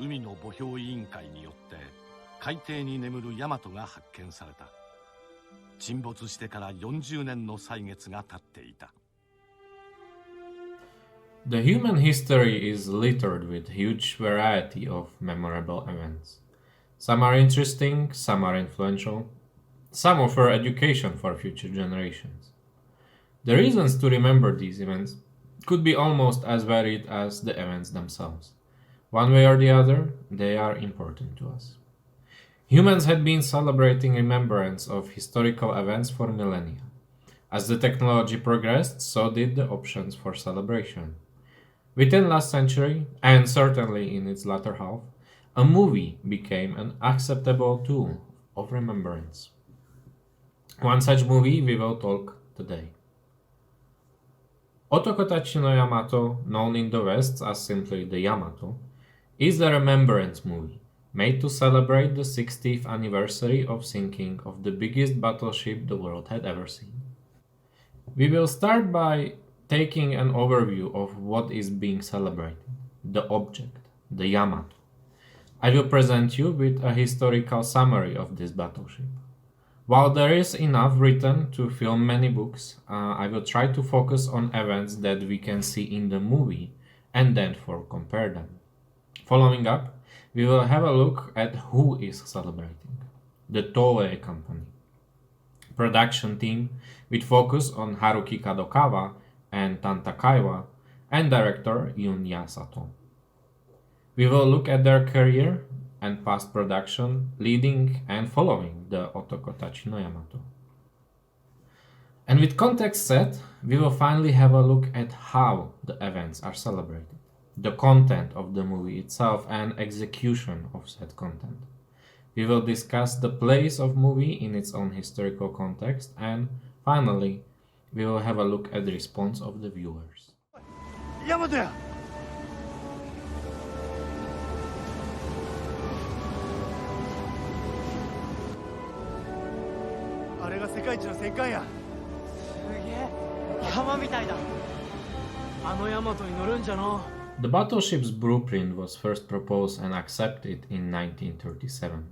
海の墓標委員会によって海底に眠るヤマトが発見された。沈没してから40年の歳月が経っていた。The human history is littered with huge variety of memorable events. Some are interesting, some are influential, some offer education for future generations. The reasons to remember these events could be almost as varied as the events themselves. One way or the other, they are important to us. Humans had been celebrating remembrance of historical events for millennia. As the technology progressed, so did the options for celebration. Within last century, and certainly in its latter half, a movie became an acceptable tool of remembrance. One such movie we will talk today. Otoko-tachi no Yamato, known in the West as simply the Yamato, is a remembrance movie made to celebrate the 60th anniversary of sinking of the biggest battleship the world had ever seen. We will start by taking an overview of what is being celebrated, the object, the Yamato. I will present you with a historical summary of this battleship. While there is enough written to fill many books, I will try to focus on events that we can see in the movie and then compare them. Following up, we will have a look at who is celebrating. The TOEI company. Production team with focus on Haruki Kadokawa and Tanta Kaiwa, and director Yunya Sato. We will look at their career and past production leading and following the Otoko-tachi no Yamato. And with context set, we will finally have a look at how the events are celebrated, the content of the movie itself and execution of said content. We will discuss the place of movie in its own historical context, and finally, we will have a look at the response of the viewers. Yamato! あれが世界一の戦艦や。すげえ、山みたいだ。あのヤマトに乗るんじゃの。The battleship's blueprint was first proposed and accepted in 1937.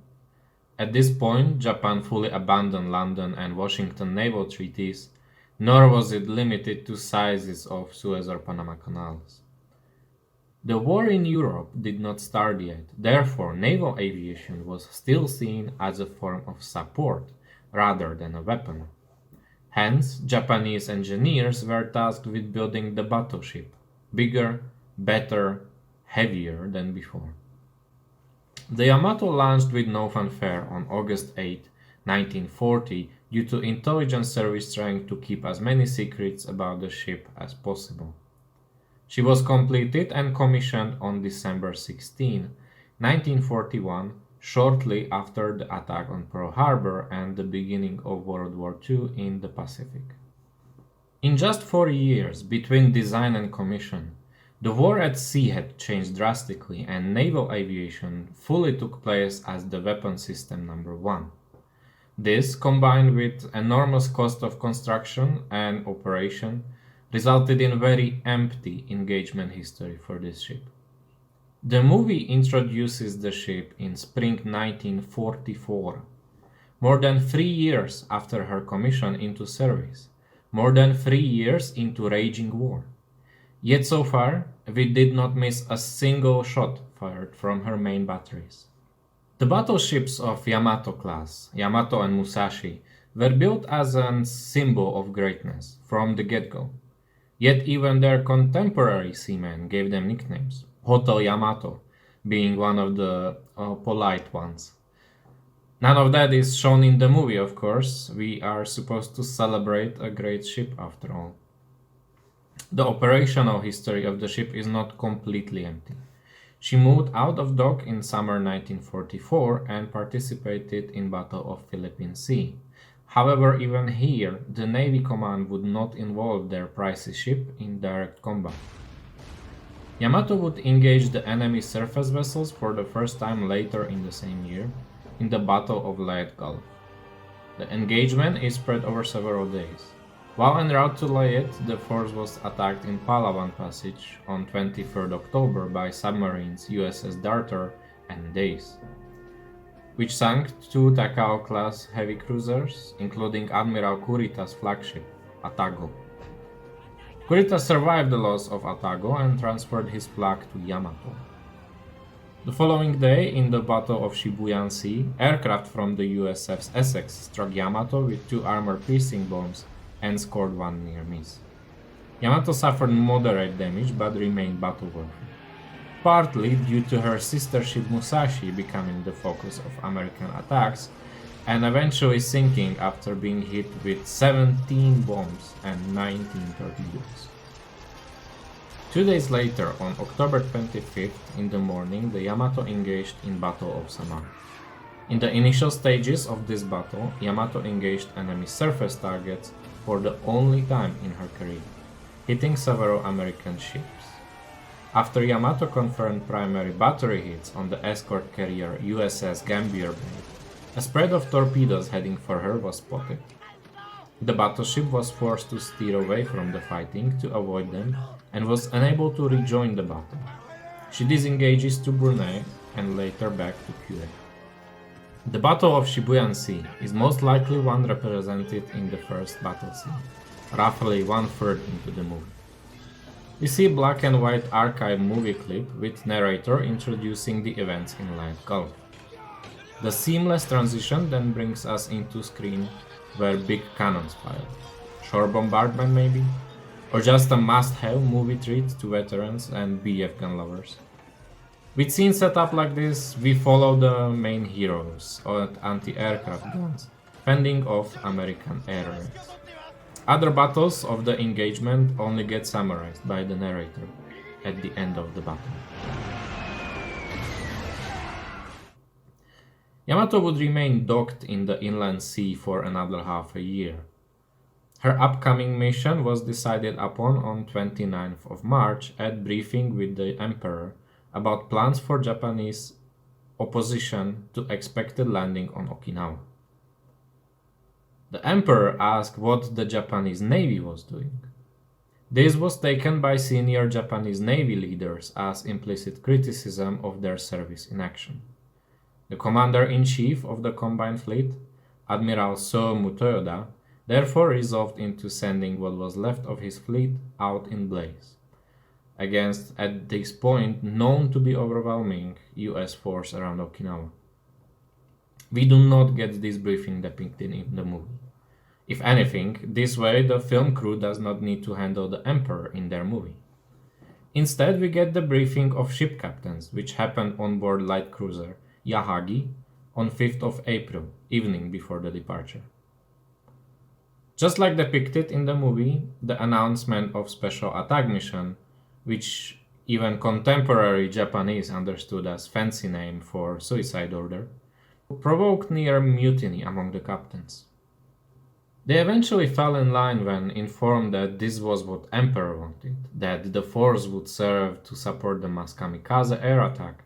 At this point, Japan fully abandoned London and Washington naval treaties, nor was it limited to sizes of Suez or Panama canals. The war in Europe did not start yet, therefore naval aviation was still seen as a form of support rather than a weapon. Hence, Japanese engineers were tasked with building the battleship, bigger, better, heavier than before. The Yamato launched with no fanfare on August 8, 1940, due to intelligence service trying to keep as many secrets about the ship as possible. She was completed and commissioned on December 16, 1941, shortly after the attack on Pearl Harbor and the beginning of World War II in the Pacific. In just 4 years between design and commission, the war at sea had changed drastically and naval aviation fully took place as the weapon system number one. This, combined with enormous cost of construction and operation, resulted in very empty engagement history for this ship. The movie introduces the ship in spring 1944, more than 3 years after her commission into service, more than 3 years into raging war. Yet so far, we did not miss a single shot fired from her main batteries. The battleships of Yamato class, Yamato and Musashi, were built as a symbol of greatness from the get-go. Yet even their contemporary seamen gave them nicknames, Hotel Yamato being one of the polite ones. None of that is shown in the movie, of course. We are supposed to celebrate a great ship after all. The operational history of the ship is not completely empty. She moved out of dock in summer 1944 and participated in Battle of Philippine Sea. However, even here, the Navy command would not involve their pricey ship in direct combat. Yamato would engage the enemy surface vessels for the first time later in the same year, in the Battle of Leyte Gulf. The engagement is spread over several days. While en route to Leyte, the force was attacked in Palawan Passage on 23rd October by submarines USS Darter and Days, which sank two Takao-class heavy cruisers, including Admiral Kurita's flagship, Atago. Kurita survived the loss of Atago and transferred his flag to Yamato. The following day, in the Battle of Shibuyan Sea, aircraft from the USS Essex struck Yamato with two armor-piercing bombs and scored one near miss. Yamato suffered moderate damage but remained battle-worthy, partly due to her sister ship Musashi becoming the focus of American attacks and eventually sinking after being hit with 17 bombs and 19 torpedoes. 2 days later, on October 25th in the morning, the Yamato engaged in Battle of Samar. In the initial stages of this battle, Yamato engaged enemy surface targets for the only time in her career, hitting several American ships. After Yamato confirmed primary battery hits on the escort carrier USS Gambier Bay, a spread of torpedoes heading for her was spotted. The battleship was forced to steer away from the fighting to avoid them and was unable to rejoin the battle. She disengages to Brunei and later back to Kuwait. The Battle of Shibuyan Sea is most likely one represented in the first battle scene, roughly 1/3 into the movie. We see black and white archive movie clip with narrator introducing the events in live Gulf. The seamless transition then brings us into screen where big cannons fire. Shore bombardment maybe? Or just a must-have movie treat to veterans and BF gun lovers. With scenes set up like this, we follow the main heroes at anti-aircraft guns, fending off American air raids. Other battles of the engagement only get summarized by the narrator at the end of the battle. Yamato would remain docked in the inland sea for another half a year. Her upcoming mission was decided upon on 29th of March at briefing with the Emperor about plans for Japanese opposition to expected landing on Okinawa. The Emperor asked what the Japanese Navy was doing. This was taken by senior Japanese Navy leaders as implicit criticism of their service in action. The Commander-in-Chief of the Combined Fleet, Admiral So Mutoyoda, therefore resolved into sending what was left of his fleet out in blaze against, at this point, known to be overwhelming US force around Okinawa. We do not get this briefing depicted in the movie. If anything, this way the film crew does not need to handle the Emperor in their movie. Instead, we get the briefing of ship captains, which happened on board light cruiser Yahagi on 5th of April, evening before the departure. Just like depicted in the movie, the announcement of special attack mission, which even contemporary Japanese understood as fancy name for suicide order, provoked near mutiny among the captains. They eventually fell in line when informed that this was what Emperor wanted, that the force would serve to support the mass kamikaze air attack,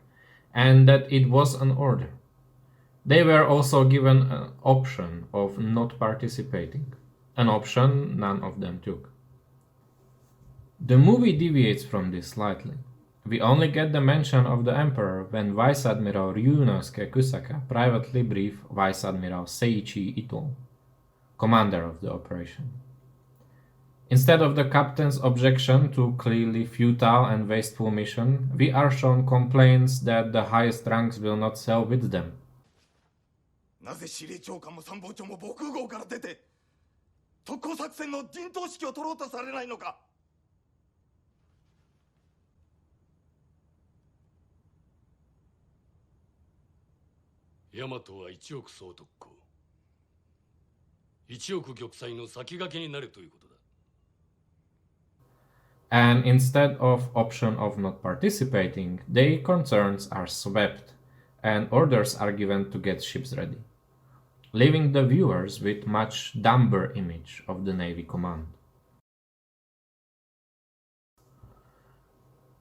and that it was an order. They were also given an option of not participating, an option none of them took. The movie deviates from this slightly. We only get the mention of the Emperor when Vice Admiral Ryunosuke Kusaka privately briefed Vice Admiral Seiichi Ito, commander of the operation. Instead of the captain's objection to clearly futile and wasteful mission, we are shown complaints that the highest ranks will not sail with them. なぜ司令長官も参謀長も防空壕から出て特攻作戦の陣頭指揮を取ろうとされないのか。大和は一億総特攻、一億玉砕の先駆けになるということだ。 And instead of option of not participating, their concerns are swept and orders are given to get ships ready, leaving the viewers with much dumber image of the Navy command.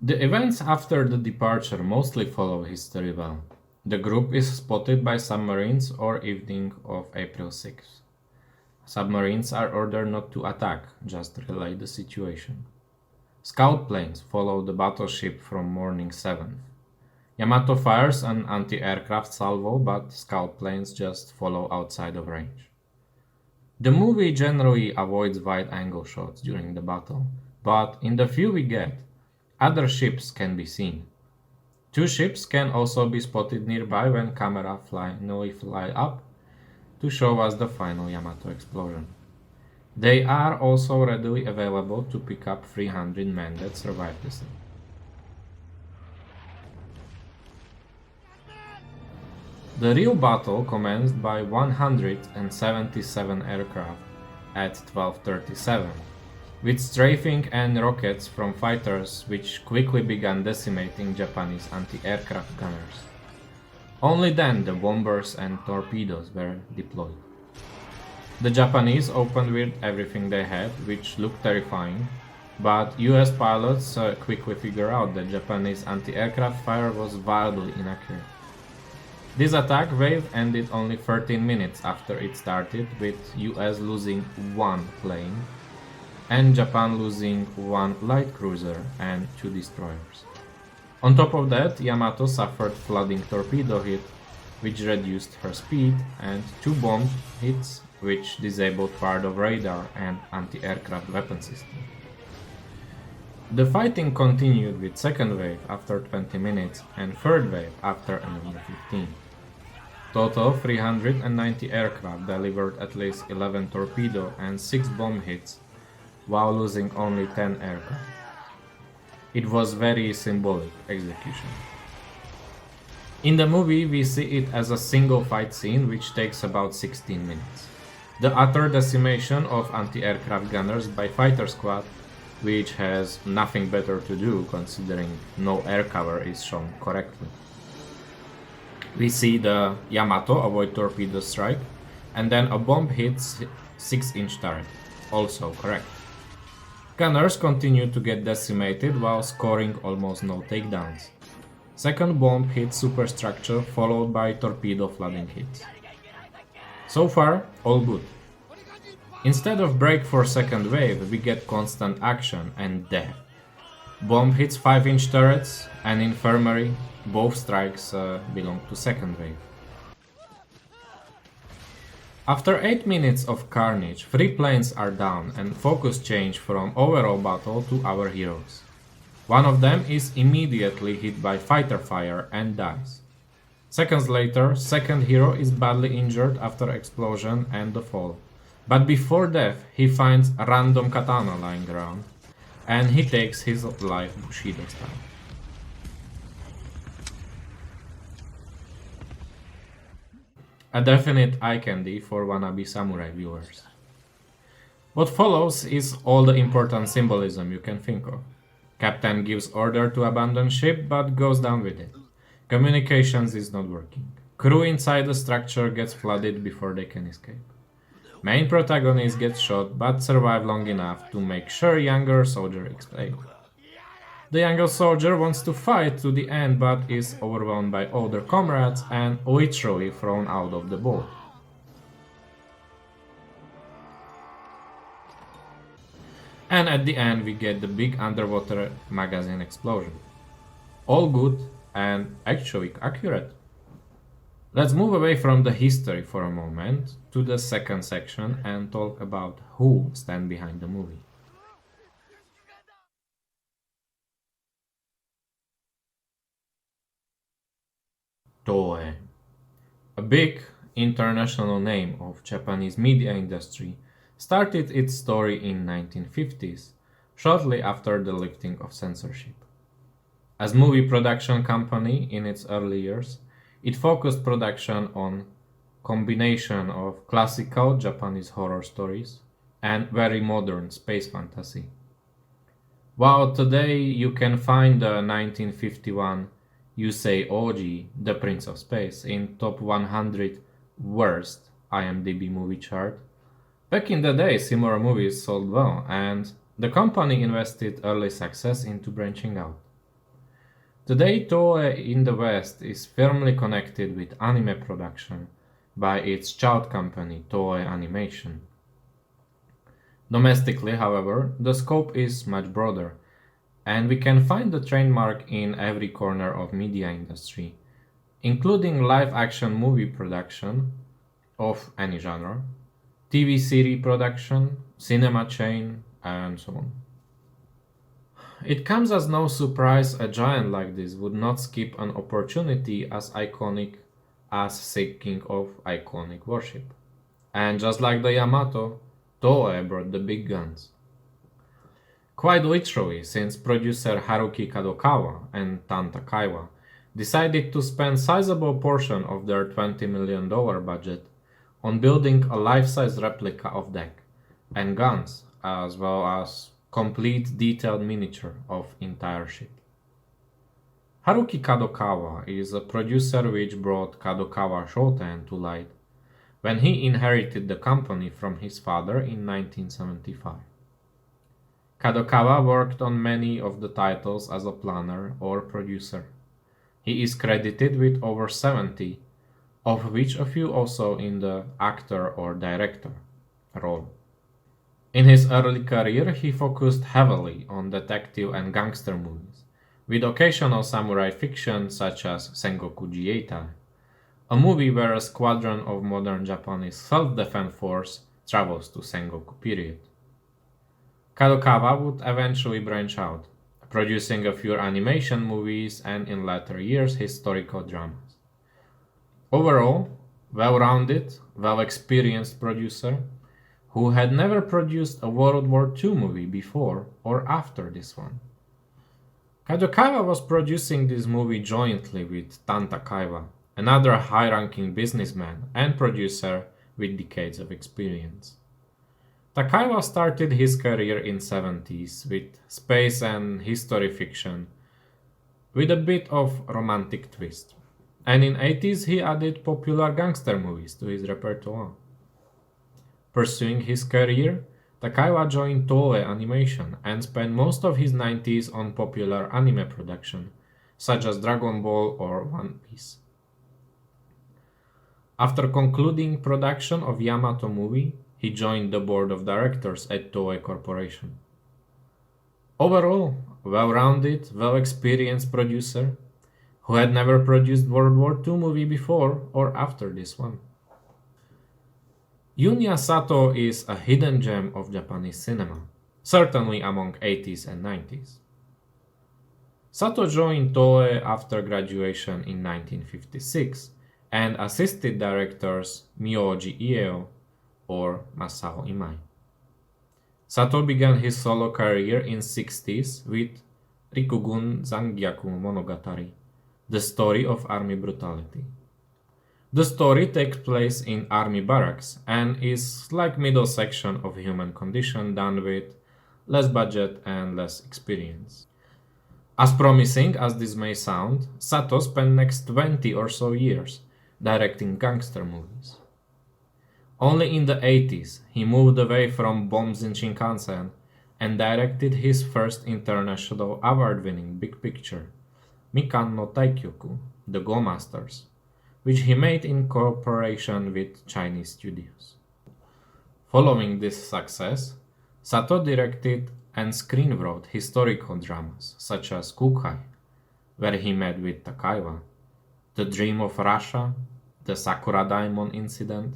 The events after the departure mostly follow history well. The group is spotted by submarines on evening of April 6th. Submarines are ordered not to attack, just relay the situation. Scout planes follow the battleship from morning 7th. Yamato fires an anti-aircraft salvo, but scout planes just follow outside of range. The movie generally avoids wide-angle shots during the battle, but in the few we get, other ships can be seen. Two ships can also be spotted nearby when camera finally fly up to show us the final Yamato explosion. They are also readily available to pick up 300 men that survived the scene. The real battle commenced by 177 aircraft at 12:37, with strafing and rockets from fighters which quickly began decimating Japanese anti-aircraft gunners. Only then the bombers and torpedoes were deployed. The Japanese opened with everything they had, which looked terrifying, but US pilots quickly figured out that Japanese anti-aircraft fire was wildly inaccurate. This attack wave ended only 13 minutes after it started, with US losing one plane and Japan losing one light cruiser and 2 destroyers. On top of that, Yamato suffered flooding torpedo hit, which reduced her speed, and 2 bomb hits, which disabled part of radar and anti-aircraft weapon system. The fighting continued with second wave after 20 minutes and third wave after another 15. Total 390 aircraft delivered at least 11 torpedo and 6 bomb hits, while losing only 10 aircraft. It was very symbolic execution. In the movie, we see it as a single fight scene which takes about 16 minutes. The utter decimation of anti-aircraft gunners by fighter squad, which has nothing better to do considering no air cover is shown correctly. We see the Yamato avoid torpedo strike, and then a bomb hits 6-inch turret, also correct. Gunners continue to get decimated while scoring almost no takedowns. Second bomb hits superstructure followed by torpedo flooding hits. So far, all good. Instead of break for second wave, we get constant action and death. Bomb hits 5-inch turrets and infirmary, both strikes belong to second wave. After 8 minutes of carnage, 3 planes are down and focus change from overall battle to our heroes. One of them is immediately hit by fighter fire and dies. Seconds later, second hero is badly injured after explosion and the fall. But before death, he finds a random katana lying around, and he takes his life Bushido style. A definite eye candy for wannabe samurai viewers. What follows is all the important symbolism you can think of. Captain gives order to abandon ship but goes down with it. Communications is not working. Crew inside the structure gets flooded before they can escape. Main protagonist gets shot but survive long enough to make sure younger soldier escape. The younger soldier wants to fight to the end but is overwhelmed by older comrades and literally thrown out of the boat. And at the end we get the big underwater magazine explosion. All good and actually accurate. Let's move away from the history for a moment to the second section and talk about who stand behind the movie. TOEI, a big international name of Japanese media industry, started its story in 1950s, shortly after the lifting of censorship. As movie production company in its early years, it focused production on combination of classical Japanese horror stories and very modern space fantasy. While today you can find the 1951 Yusei Oji, The Prince of Space, in top 100 worst IMDb movie chart, back in the day similar movies sold well and the company invested early success into branching out. Today Toei in the West is firmly connected with anime production by its child company Toei Animation. Domestically, however, the scope is much broader, and we can find the trademark in every corner of media industry, including live-action movie production of any genre, TV series production, cinema chain, and so on. It comes as no surprise a giant like this would not skip an opportunity as iconic as seeking of iconic worship. And just like the Yamato, Toei brought the big guns. Quite literally, since producer Haruki Kadokawa and Tanta Kaiwa decided to spend sizable portion of their $20 million budget on building a life-size replica of deck and guns, as well as complete detailed miniature of entire ship. Haruki Kadokawa is a producer which brought Kadokawa Shoten to light when he inherited the company from his father in 1975. Kadokawa worked on many of the titles as a planner or producer. He is credited with over 70, of which a few also in the actor or director role. In his early career, he focused heavily on detective and gangster movies, with occasional samurai fiction such as Sengoku Jietai, a movie where a squadron of modern Japanese self-defense force travels to Sengoku period. Kadokawa would eventually branch out, producing a few animation movies and in later years historical dramas. Overall, well-rounded, well-experienced producer who had never produced a World War II movie before or after this one. Kadokawa was producing this movie jointly with Tanta Kaiwa, another high-ranking businessman and producer with decades of experience. Takaiwa started his career in 70s with space and history fiction with a bit of romantic twist. And in 80s he added popular gangster movies to his repertoire. Pursuing his career, Takaiwa joined Toei Animation and spent most of his 90s on popular anime production, such as Dragon Ball or One Piece. After concluding production of Yamato movie, he joined the board of directors at Toei Corporation. Overall, well-rounded, well-experienced producer who had never produced World War II movie before or after this one. Yunya Sato is a hidden gem of Japanese cinema, certainly among 80s and 90s. Sato joined Toei after graduation in 1956 and assisted directors Miyoji Ieo or Masao Imai. Sato began his solo career in 60s with Rikugun Zangyaku Monogatari, the story of army brutality. The story takes place in army barracks and is like middle section of human condition done with less budget and less experience. As promising as this may sound, Sato spent next 20 or so years directing gangster movies. Only in the 80s he moved away from bombs in Shinkansen and directed his first international award-winning big picture, Mikan no Taikyoku, The Go Masters, which he made in cooperation with Chinese studios. Following this success, Sato directed and screenwrote historical dramas such as Kukai, where he met with Takaiwa, The Dream of Russia, The Sakura Daimon Incident,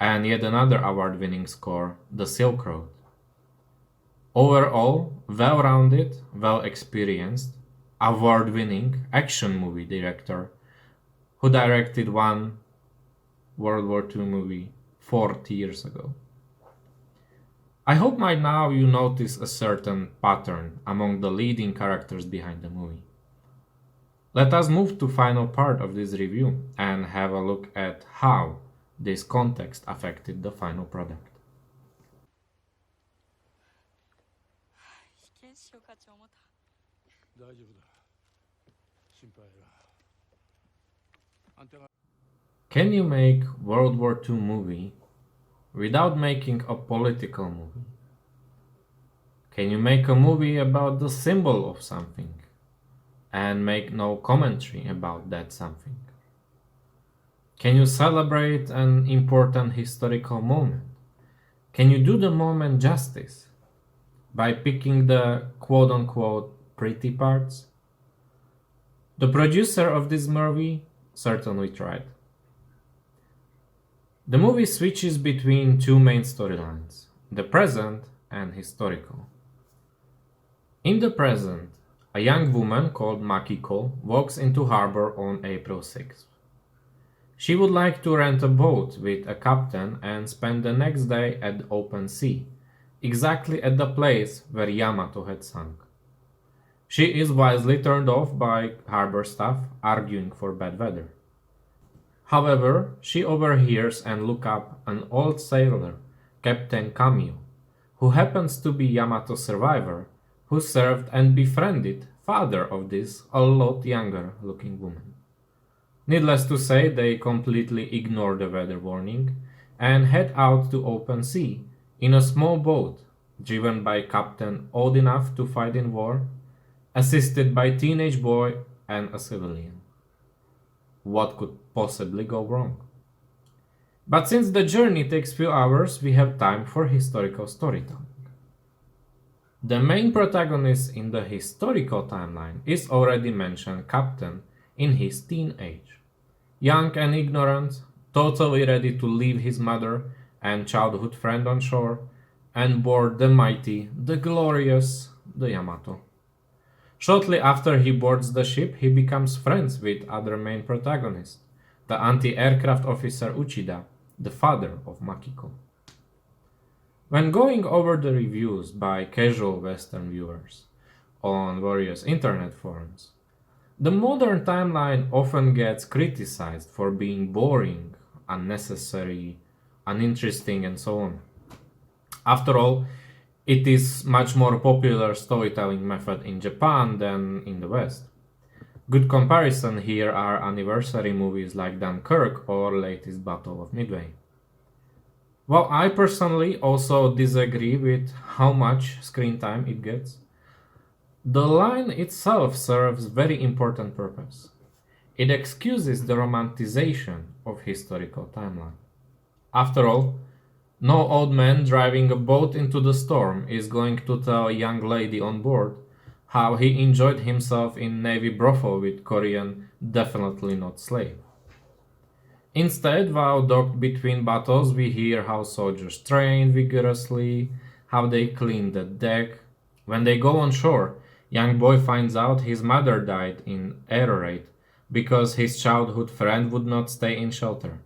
and yet another award-winning score, The Silk Road. Overall, well-rounded, well-experienced, award-winning action movie director who directed one World War II movie 40 years ago. I hope by now you notice a certain pattern among the leading characters behind the movie. Let us move to final part of this review and have a look at how this context affected the final product. 被験しようかと思った。大丈夫だ。心配や。あんたが Can you make World War II movie without making a political movie? Can you make a movie about the symbol of something and make no commentary about that something? Can you celebrate an important historical moment Can you do the moment justice by picking the quote-unquote pretty parts? The producer of this movie certainly tried. The movie switches between two main storylines, the present and historical. In the present, a young woman called Makiko walks into harbor on April 6th. She would like to rent a boat with a captain and spend the next day at the open sea, exactly at the place where Yamato had sunk. She is wisely turned off by harbor staff arguing for bad weather. However, she overhears and looks up an old sailor, Captain Kamio, who happens to be Yamato's survivor, who served and befriended father of this a lot younger looking woman. Needless to say, they completely ignore the weather warning and head out to open sea in a small boat driven by captain old enough to fight in war, assisted by teenage boy and a civilian. What could possibly go wrong? But since the journey takes few hours, we have time for historical storytelling. The main protagonist in the historical timeline is already mentioned captain in his teen age. Young and ignorant, totally ready to leave his mother and childhood friend on shore and board the mighty, the glorious, the Yamato. Shortly after he boards the ship, he becomes friends with other main protagonist, the anti-aircraft officer Uchida, the father of Makiko. When going over the reviews by casual Western viewers on various internet forums, the modern timeline often gets criticized for being boring, unnecessary, uninteresting, and so on. After all, it is much more popular storytelling method in Japan than in the West. Good comparison here are anniversary movies like Dunkirk or latest Battle of Midway. While I personally also disagree with how much screen time it gets, the line itself serves very important purpose. It excuses the romanticization of historical timeline. After all, no old man driving a boat into the storm is going to tell a young lady on board how he enjoyed himself in Navy brothel with Korean, definitely not slave. Instead, while docked between battles, we hear how soldiers train vigorously, how they clean the deck. When they go on shore, young boy finds out his mother died in air raid because his childhood friend would not stay in shelter.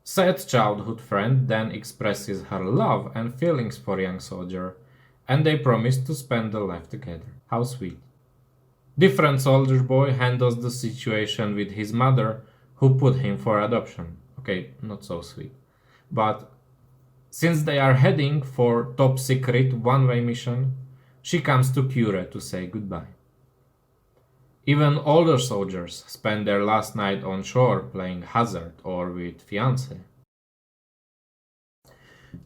Said childhood friend then expresses her love and feelings for young soldier, and they promise to spend their life together. How sweet. Different soldier boy handles the situation with his mother, who put him for adoption. Okay, not so sweet. But since they are heading for top secret one-way mission, she comes to Kure to say goodbye. Even older soldiers spend their last night on shore playing hazard or with fiancé.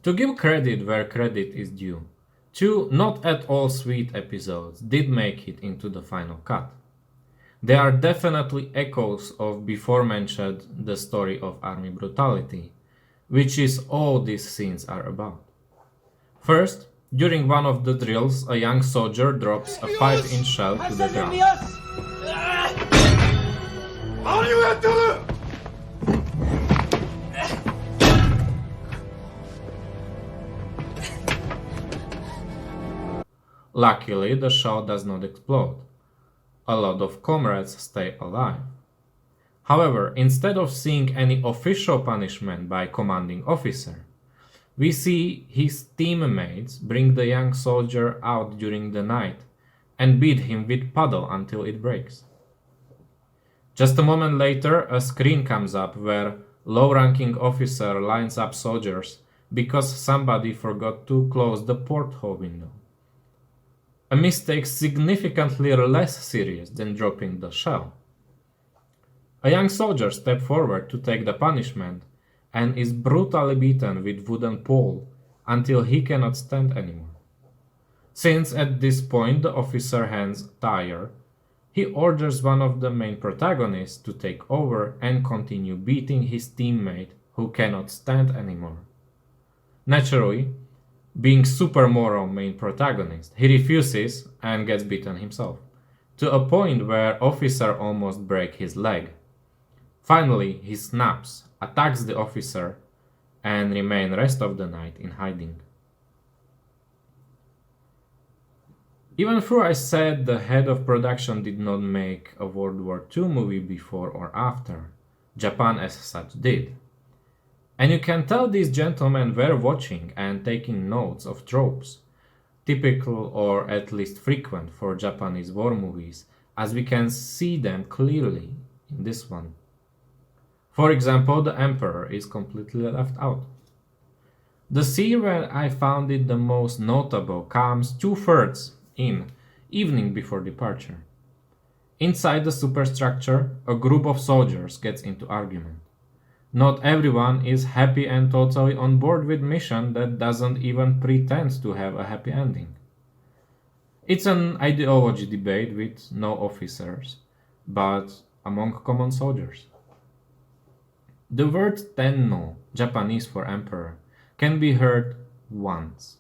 To give credit where credit is due, two not at all sweet episodes did make it into the final cut. They are definitely echoes of before mentioned the story of army brutality, which is all these scenes are about. First, during one of the drills, a young soldier drops a 5-inch shell to the ground. Luckily, the shell does not explode. A lot of comrades stay alive. However, instead of seeing any official punishment by commanding officer, we see his teammates bring the young soldier out during the night and beat him with paddle until it breaks. Just a moment later, a screen comes up where low-ranking officer lines up soldiers because somebody forgot to close the porthole window. A mistake significantly less serious than dropping the shell. A young soldier steps forward to take the punishment and is brutally beaten with wooden pole until he cannot stand anymore. Since at this point the officer's hands tire, he orders one of the main protagonists to take over and continue beating his teammate who cannot stand anymore. Naturally, being super moral main protagonist, he refuses and gets beaten himself, to a point where officer almost break his leg. Finally, he snaps, attacks the officer, and remain rest of the night in hiding. Even though I said the head of production did not make a World War II movie before or after, Japan as such did. And you can tell these gentlemen were watching and taking notes of tropes, typical or at least frequent for Japanese war movies, as we can see them clearly in this one. For example, the Emperor is completely left out. The scene where I found it the most notable comes 2/3 in, evening before departure. Inside the superstructure, a group of soldiers gets into argument. Not everyone is happy and totally on board with mission that doesn't even pretend to have a happy ending. It's an ideology debate with no officers, but among common soldiers. The word tenno, Japanese for emperor, can be heard once.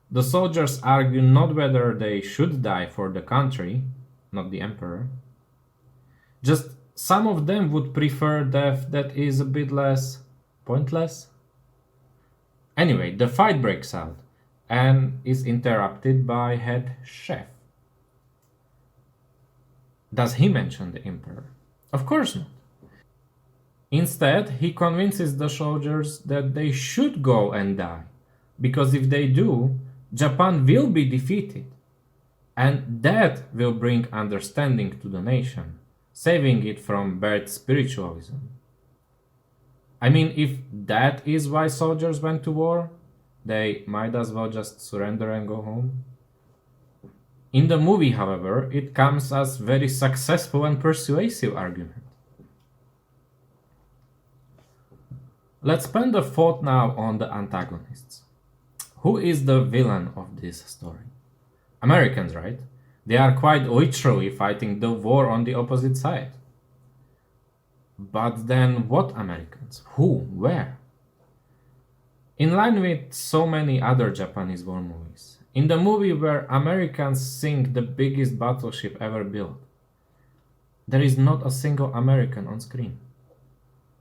The soldiers argue not whether they should die for the country, not the emperor. Just some of them would prefer death that is a bit less pointless. Anyway, the fight breaks out and is interrupted by head chef. Does he mention the emperor? Of course not. Instead, he convinces the soldiers that they should go and die, because if they do, Japan will be defeated, and that will bring understanding to the nation, saving it from bad spiritualism. I mean, if that is why soldiers went to war, they might as well just surrender and go home. In the movie, however, it comes as very successful and persuasive argument. Let's spend a thought now on the antagonists. Who is the villain of this story? Americans, right? They are quite literally fighting the war on the opposite side. But then what Americans? Who? Where? In line with so many other Japanese war movies, in the movie where Americans sink the biggest battleship ever built, there is not a single American on screen.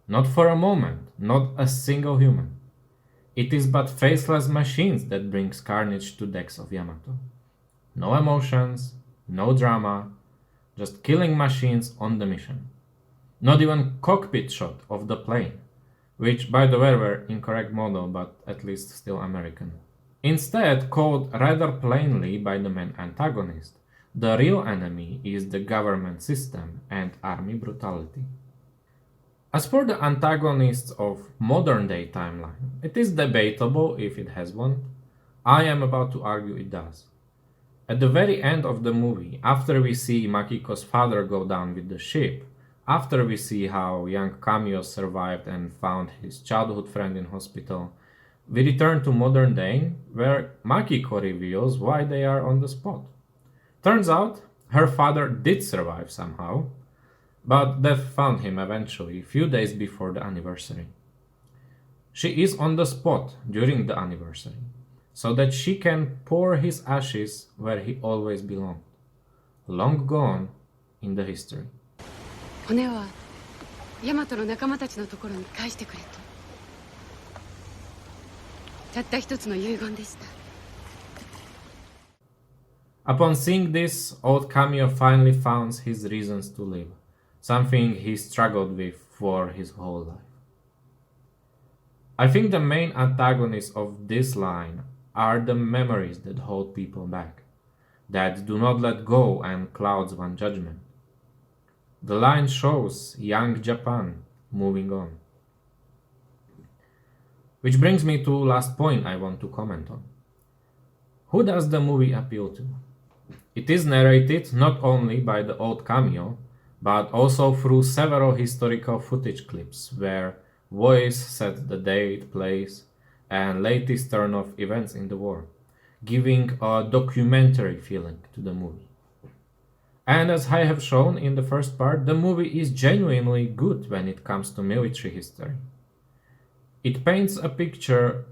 Not for a moment, not a single human. It is but faceless machines that brings carnage to decks of Yamato. No emotions, no drama, just killing machines on the mission. Not even cockpit shot of the plane, which by the way were incorrect model but at least still American. Instead, called rather plainly by the main antagonist, the real enemy is the government system and army brutality. As for the antagonists of modern day timeline, it is debatable if it has one. I am about to argue it does. At the very end of the movie, after we see Makiko's father go down with the ship, after we see how young Kamio survived and found his childhood friend in hospital, we return to modern day, where Makiko reveals why they are on the spot. Turns out, her father did survive somehow, but death found him eventually, a few days before the anniversary. She is on the spot during the anniversary, so that she can pour his ashes where he always belonged, long gone in the history. 骨はヤマトの仲間たちのところに返してくれと。たった一つの遺言でした。Upon seeing this, old Kamio finally found his reasons to live, something he struggled with for his whole life. I think the main antagonists of this line are the memories that hold people back, that do not let go and clouds one's judgment. The line shows young Japan moving on. Which brings me to last point I want to comment on. Who does the movie appeal to? It is narrated not only by the old Kamio, but also through several historical footage clips where voice set the date, place, and latest turn of events in the war, giving a documentary feeling to the movie. And as I have shown in the first part, the movie is genuinely good when it comes to military history. It paints a picture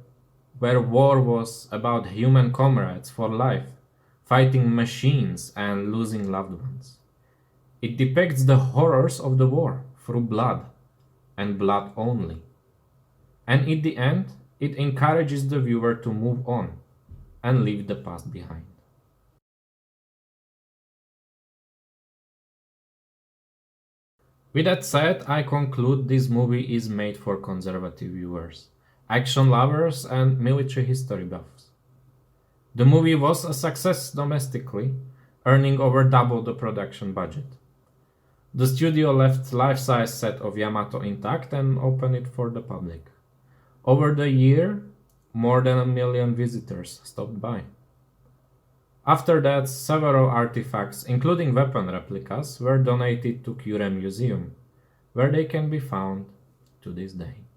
where war was about human comrades for life, fighting machines and losing loved ones. It depicts the horrors of the war through blood, and blood only. And in the end, it encourages the viewer to move on and leave the past behind. With that said, I conclude this movie is made for conservative viewers, action lovers, and military history buffs. The movie was a success domestically, earning over double the production budget. The studio left life-size set of Yamato intact and opened it for the public. Over the year, more than 1 million visitors stopped by. After that, several artifacts, including weapon replicas, were donated to Kure Museum, where they can be found to this day.